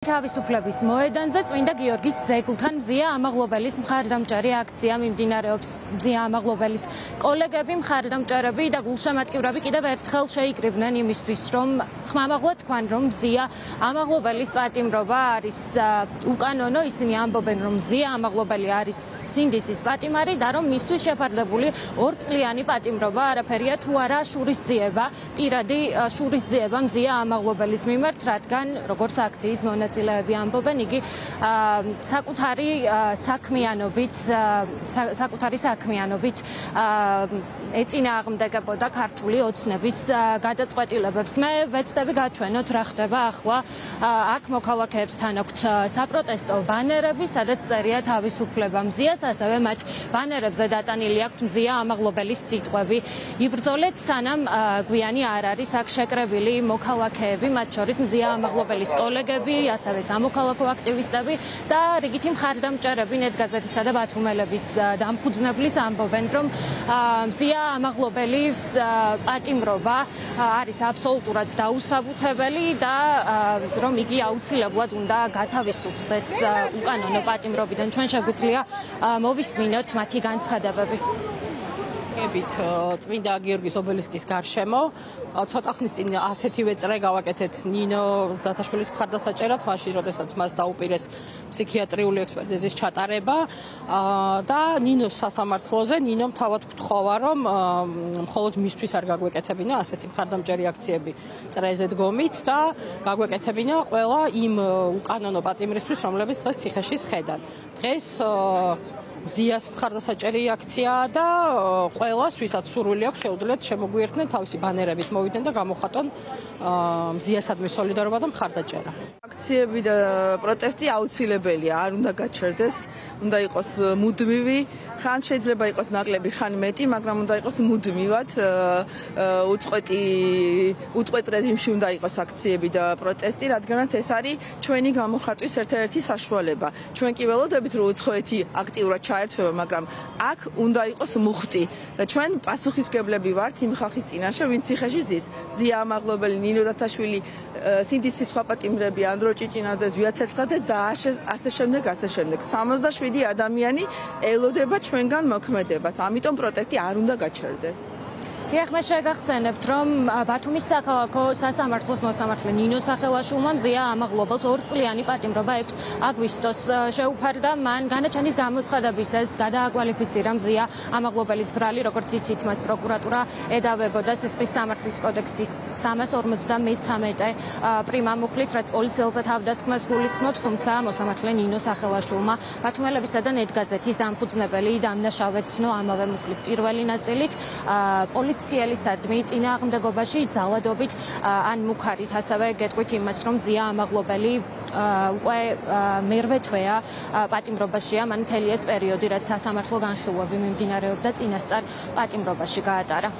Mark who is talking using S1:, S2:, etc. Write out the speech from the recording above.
S1: თავისუფლების მოედანზე წმინდა გიორგის ძეგლთან მზია ამაღლობელის მხარდამჭერი აქცია მიმდინარეობს. მზია ამაღლობელის კოლეგები, მხარდამჭერები და გულშემატკივრები კიდევ ერთხელ შეიკრიბნენ იმისთვის, რომ ხმამაღლა თქვან, რომ მზია ამაღლობელის პატიმრობა არის უკანონო. ისინი ამბობენ, რომ მზია ამაღლობელი არის სინდისის პატიმარი და რომ მისთვის შეფარდებული 2 წლიანი პატიმრობა არაფერია თუ არა შურისძიება, პირადი შურისძიება მზია ამაღლობელის მიმართ, რადგან როგორც აქციის მონაწილეები ამბობენ, იგი საკუთარი საქმიანობით ეწინააღმდეგებოდა ქართული ოცნების გადაწყვეტილებებს. მე ვეცდები გაჩვენოთ რა ხდება ახლა. აქ მოქალაქეებსთან აქვთ საპროტესტო ბანერები, სადაც წერია თავისუფლება მზიას, ასევე მათ ბანერებზე დატანილი აქვთ მზია ამაღლობელის სიტყვები. იბრძოლეთ, სანამ გვიანი არ არის აქ შეკრებილი მოქალაქეები, მათ შორის მზია ამაღლობელის კოლეგები, ასევე სამოქალაქო აქტივისტები და რიგითი მხარდამჭერები ნეტგაზეთისა და ბათუმელების დამფუძნებლის ამბობენ, რომ მზია ამაღლობელის პატიმრობა არის აბსოლუტურად დაუსაბუთებელი და რომ იგი აუცილებლად უნდა გათავისუფლდეს უკანონო პატიმრობიდან. ჩვენ შეგვიძლია მოვისმინოთ მათი განცხადებები.
S2: წმინდა გიორგის ობელისკის გარშემო ცოტა ხნის წინ ასეთივე წრე გავაკეთეთ ნინო დათაშვილის მხარდასაჭერად, მაშინ როდესაც მას დაუპირეს ფსიქიატრიული ექსპერტიზის ჩატარება და ნინოს სასამართლოზე ნინომ თავად გთხოვა, რომ მხოლოდ მისთვის არ გაგვეკეთებინა ასეთი მხარდამჭერი აქციები წრეზე დგომით და გაგვეკეთებინა ყველა იმ უკანონო პატიმრისთვის, რომლებიც დღეს ციხეში სხედან. დღეს მზიას მხარდასაჭერი აქციაა და ყველას, ვისაც სურვილი აქვს, შეუძლიათ შემოგვიერთდნენ თავისი ბანერებით მოვიდნენ და გამოხატონ მზიასადმი სოლიდარობა და მხარდაჭერა.
S3: აქციები და პროტესტი აუცილებელია, არ უნდა გაჩერდეს, უნდა იყოს მუდმივი, ხან შეიძლება იყოს ნაკლები, ხან მეტი, მაგრამ უნდა იყოს მუდმივად, უწყვეტ რეჟიმში უნდა იყოს აქციები და პროტესტი, რადგანაც ეს არის ჩვენი გამოხატვის ერთ-ერთი საშუალება. ჩვენ კი ველოდებით, რომ უცხოეთი აქტიურად ჩაერთვება, მაგრამ აქ უნდა იყოს მუხტი და ჩვენ პასუხისმგებლები ვართ იმ ხალხის წინაშე, ვინც ციხეში ზის. მზია ამაღლობელი, ნინო დათაშვილი, სინდისის სხვა პატიმრები, ანდრო ჭიჭინაძე, ზვია ცეცხლაძე და ასე შემდეგ. 67 ადამიანი ელოდება ჩვენგან მოქმედებას, ამიტომ პროტესტი არ უნდა გაჩერდეს.
S1: მე შეგახსენებთ, რომ ბათუმის საქალაქო სასამართლოს მოსამართლე ნინო სახელაშვილმა მზია ამაღლობელს 2 წლიანი პატიმრობა 6 აგვისტოს შეუფარდა. მან განაჩენის გამოცხადების ეს გადააკვალიფიცირა მზია ამაღლობელის ბრალი, როგორც იცით, მას პროკურატურა ედავებოდა სისხლის სამართლის კოდექსის 353 პრიმა მუხლით, რაც პოლიციელზე თავდასხმას გულისხმობს, თუმცა მოსამართლე ნინო სახელაშვილმა ბათუმელებისა და ნეტგაზეთის დამფუძნებელი დამნაშავედ ცნო ამავე მუხლის პირველი ნაწილით პოლიციელისადმი წინააღმდეგობაში ძალადობით ან მუქარით. ასევე გეტყვით იმას, რომ მზია ამაღლობელი უკვე მერვე თვეა პატიმრობაშია, მან მთელი ეს პერიოდი, რაც სასამართლო განხილვები მიმდინარეობდა, წინასწარ პატიმრობაში გაატარა.